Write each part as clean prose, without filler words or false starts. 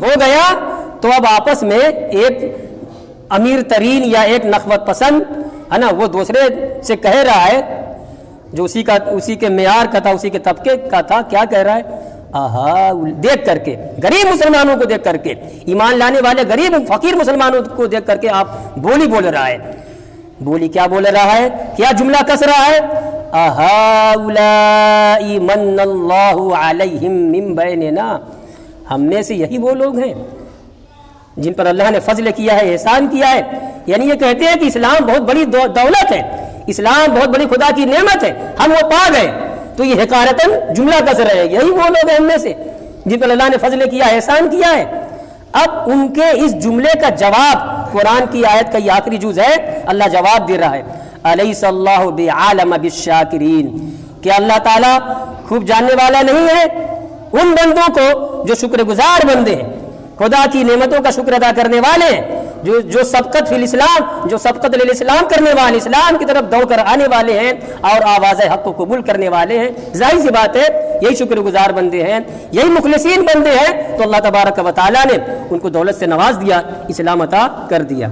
ہو گیا تو اب آپس میں ایک امیر ترین یا ایک نخوت پسند ہے نا، وہ دوسرے سے کہہ رہا ہے جو اسی کے معیار کا تھا، اسی کے طبقے کا تھا، کیا کہہ رہا ہے؟ آہا، دیکھ کر کے غریب مسلمانوں کو دیکھ کر کے، ایمان لانے والے غریب فقیر مسلمانوں کو دیکھ کر کے آپ بولی بول رہا ہے. بولی کیا بول رہا ہے؟ کیا جملہ کس رہا ہے؟ اہؤلاء من اللہ علیہم من بیننا، ہم نے سے یہی وہ لوگ ہیں جن پر اللہ نے فضل کیا ہے، احسان کیا ہے. یعنی یہ کہتے ہیں کہ اسلام بہت بڑی دولت ہے، اسلام بہت بڑی خدا کی نعمت ہے، ہم وہ پا گئے. تو یہ حقارتاً جملہ کس رہے، یہی وہ لوگ ہیں ہم میں سے جن پر اللہ نے فضل کیا، احسان کیا ہے. اب ان کے اس جملے کا جواب قرآن کی آیت کا یہ آخری جز ہے، اللہ جواب دے رہا ہے، الیس اللہ بعالم بالشاکرین، کہ اللہ تعالیٰ خوب جاننے والا نہیں ہے ان بندوں کو جو شکر گزار بندے ہیں، خدا کی نعمتوں کا شکر ادا کرنے والے ہیں، جو سبقت فی الاسلام، جو سبقت للاسلام کرنے والے، اسلام کی طرف دوڑ کر آنے والے ہیں اور آواز حق کو قبول کرنے والے ہیں. ظاہر سی بات ہے یہی شکر گزار بندے ہیں، یہی مخلصین بندے ہیں. تو اللہ تبارک و تعالیٰ نے ان کو دولت سے نواز دیا، اسلام عطا کر دیا.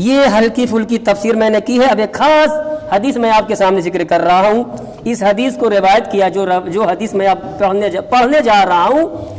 یہ ہلکی پھلکی تفسیر میں نے کی ہے. اب ایک خاص حدیث میں آپ کے سامنے ذکر کر رہا ہوں. اس حدیث کو روایت کیا جو حدیث میں آپ پڑھنے جا رہا ہوں،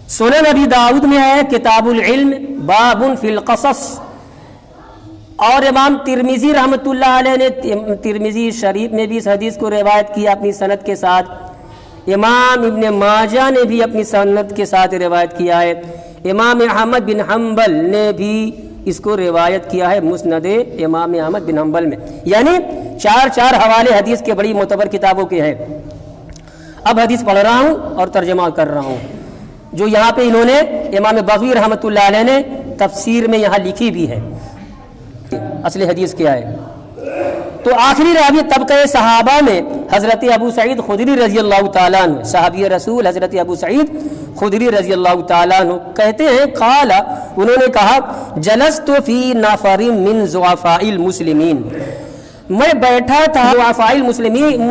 سنن ابی داؤد میں ہے، کتاب العلم باب فی القصص. اور امام ترمذی رحمۃ اللہ علیہ نے ترمذی شریف میں بھی اس حدیث کو روایت کیا اپنی سند کے ساتھ. امام ابن ماجہ نے بھی اپنی سند کے ساتھ روایت کیا ہے. امام احمد بن حنبل نے بھی اس کو روایت کیا ہے مسند امام احمد بن حنبل میں. یعنی چار حوالے حدیث کے بڑی معتبر کتابوں کے ہیں. اب حدیث پڑھ رہا ہوں اور ترجمہ کر رہا ہوں جو یہاں پہ انہوں نے امام بغوی رحمۃ اللہ علیہ نے تفسیر میں یہاں لکھی بھی ہے. اصل حدیث کیا ہے؟ تو آخری راوی طبقہ صحابہ میں حضرت ابو سعید خدری رضی اللہ تعالیٰ عنہ، صحابی رسول حضرت ابو سعید خدری رضی اللہ تعالیٰ عنہ کہتے ہیں، قال، انہوں نے کہا، جلست فی نفر من ضعفاء المسلمین، میں بیٹھا تھا ضعفاء المسلمین،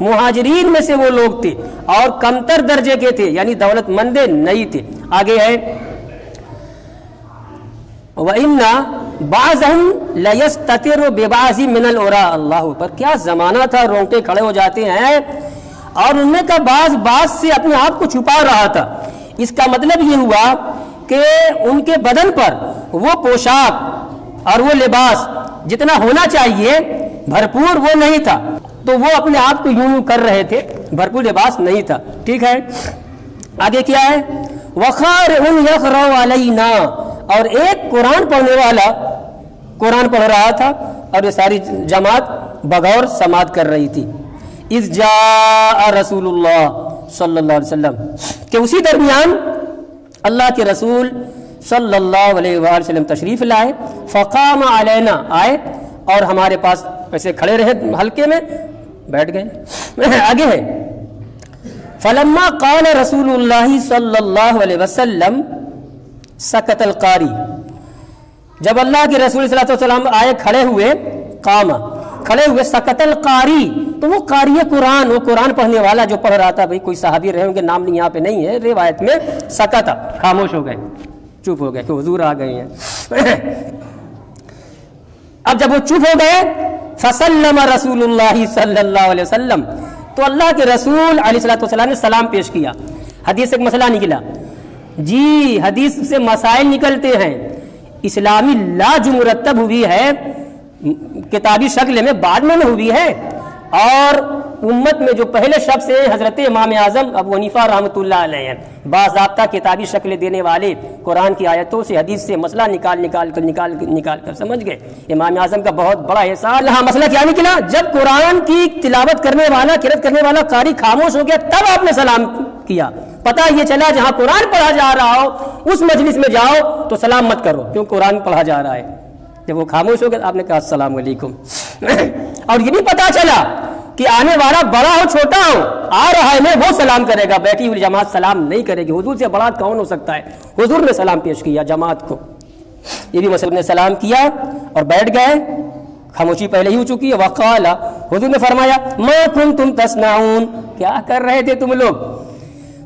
مہاجرین میں سے وہ لوگ تھے اور کمتر درجے کے تھے، یعنی دولت مند نہیں تھے. آگے ہے وَإِنَّ بَعْضَهُمْ لَيَسْتَتِرُ بِبَعْضٍ مِنَ الْعُرَاءِ. اللہ پر کیا زمانہ تھا، رونگٹے کھڑے ہو جاتے ہیں اور ان میں کا بعض سے اپنے آپ کو چھپا رہا تھا. اس کا مطلب یہ ہوا کہ ان کے بدن پر وہ پوشاک اور وہ لباس جتنا ہونا چاہیے بھرپور وہ نہیں تھا، تو وہ اپنے آپ کو یوں کر رہے تھے، بھرپور لباس نہیں تھا. ٹھیک ہے، آگے کیا ہے؟ وَخَارِعٌ يَقْرَأُ عَلَيْنَا، اور ایک قرآن پڑھنے والا قرآن پڑھ رہا تھا اور یہ ساری جماعت بغور سماعت کر رہی تھی. اذ جاء رسول اللہ صلی اللہ علیہ وسلم، کہ اسی درمیان اللہ کے رسول صلی اللہ علیہ وآلہ وسلم تشریف لائے. فقام علینا، آئے اور ہمارے پاس ایسے کھڑے رہے، حلقے میں بیٹھ گئے. آگے ہے فلما قال رسول اللہ صلی اللہ علیہ وسلم سکت القاری، جب اللہ کے رسول صلی اللہ علیہ وسلم آئے کھڑے ہوئے، قام کھڑے ہوئے، سکت القاری، تو وہ قاری قرآن، وہ قرآن پڑھنے والا جو پڑھ رہا تھا، بھئی کوئی صحابی رہے ہوں گے، نام یہاں پہ نہیں ہے روایت میں، سکت، خاموش ہو گئے، چپ ہو گئے کہ حضور آ گئے ہیں. اب جب وہ چپ ہو گئے، فسلم رسول اللہ صلی اللہ علیہ وسلم، تو اللہ کے رسول علیہ السلام نے سلام پیش کیا. حدیث ایک مسئلہ نکلا جی، حدیث سے مسائل نکلتے ہیں. اسلامی لا جو مرتب ہوئی ہے کتابی شکل میں بعد میں ہوئی ہے، اور امت میں جو پہلے شخص ہیں حضرت امام اعظم ابو حنیفہ رحمۃ اللہ علیہ ہیں، باضابطہ کتابی شکل دینے والے، قرآن کی آیتوں سے حدیث سے مسئلہ نکال کر سمجھ گئے. امام اعظم کا بہت بڑا احسان. ہاں، مسئلہ کیا نکلا؟ جب قرآن کی تلاوت کرنے والا، قرأت کرنے والا قاری خاموش ہو گیا، تب آپ نے سلام کیا. پتہ یہ چلا جہاں قرآن پڑھا جا رہا ہو اس مجلس میں جاؤ تو سلام مت کرو، کیوں قرآن پڑھا جا رہا ہے. جب وہ خاموش ہو گیا آپ نے کہا السلام علیکم. اور یہ بھی پتہ چلا کہ آنے والا بڑا ہو چھوٹا ہو، آ رہا ہے وہ سلام کرے گا، بیٹھی ہوئی جماعت سلام نہیں کرے گی. حضور سے بڑا کون ہو سکتا ہے؟ حضور نے سلام پیش کیا جماعت کو. یہ بھی مسلم نے سلام کیا اور بیٹھ گئے، خاموشی پہلے ہی ہو چکی ہے. وقالا، حضور نے فرمایا ما کنتم تصنعون، کیا کر رہے تھے تم لوگ؟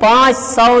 500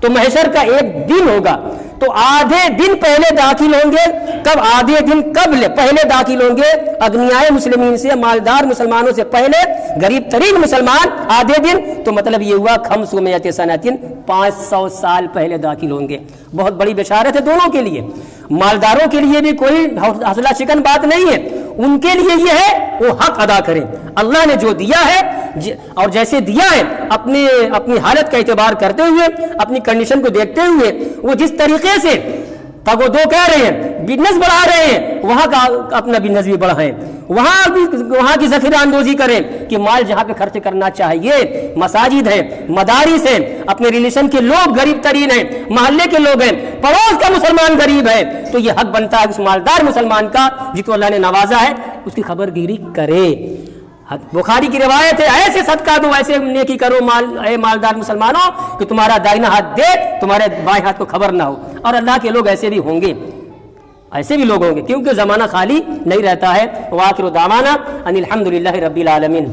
تو محشر کا ایک دن ہوگا، تو آدھے دن پہلے داخل ہوں گے، کب آدھے دن قبل پہلے داخل ہوں گے اغنیائے مسلمین سے، مالدار مسلمانوں سے پہلے غریب ترین مسلمان آدھے دن، تو مطلب یہ ہوا 500 سنتین 500 سال پہلے داخل ہوں گے۔ بہت بڑی بشارت ہے دونوں کے لیے، مالداروں کے لیے بھی کوئی حوصلہ شکن بات نہیں ہے، ان کے لیے یہ ہے وہ حق ادا کریں، اللہ نے جو دیا ہے اور جیسے دیا ہے اپنی حالت کا اعتبار کرتے ہوئے، اپنی کنڈیشن کو دیکھتے ہوئے وہ جس طریقے سے پگو دو کہہ رہے ہیں، بزنس بڑھا رہے ہیں، وہاں کا اپنا بزنس بھی بڑھائیں، وہاں کی ذخیرہ اندوزی کریں کہ مال جہاں پہ خرچ کرنا چاہیے، مساجد ہیں، مدارس ہیں، اپنے ریلیشن کے لوگ غریب ترین ہیں، محلے کے لوگ ہیں، پڑوس کا مسلمان غریب ہے، تو یہ حق بنتا ہے اس مالدار مسلمان کا جس کو اللہ نے نوازا ہے اس کی خبر گیری کرے۔ بخاری کی روایت ہے، ایسے صدقہ دو، ایسے نیکی کرو اے مالدار مسلمانوں کہ تمہارا دائنا ہاتھ دے تمہارے بائیں ہاتھ کو خبر نہ ہو، اور اللہ کے لوگ ایسے بھی ہوں گے، ایسے بھی لوگ ہوں گے، کیونکہ زمانہ خالی نہیں رہتا ہے۔ وآخر دعوانا ان الحمد للہ رب العالمین۔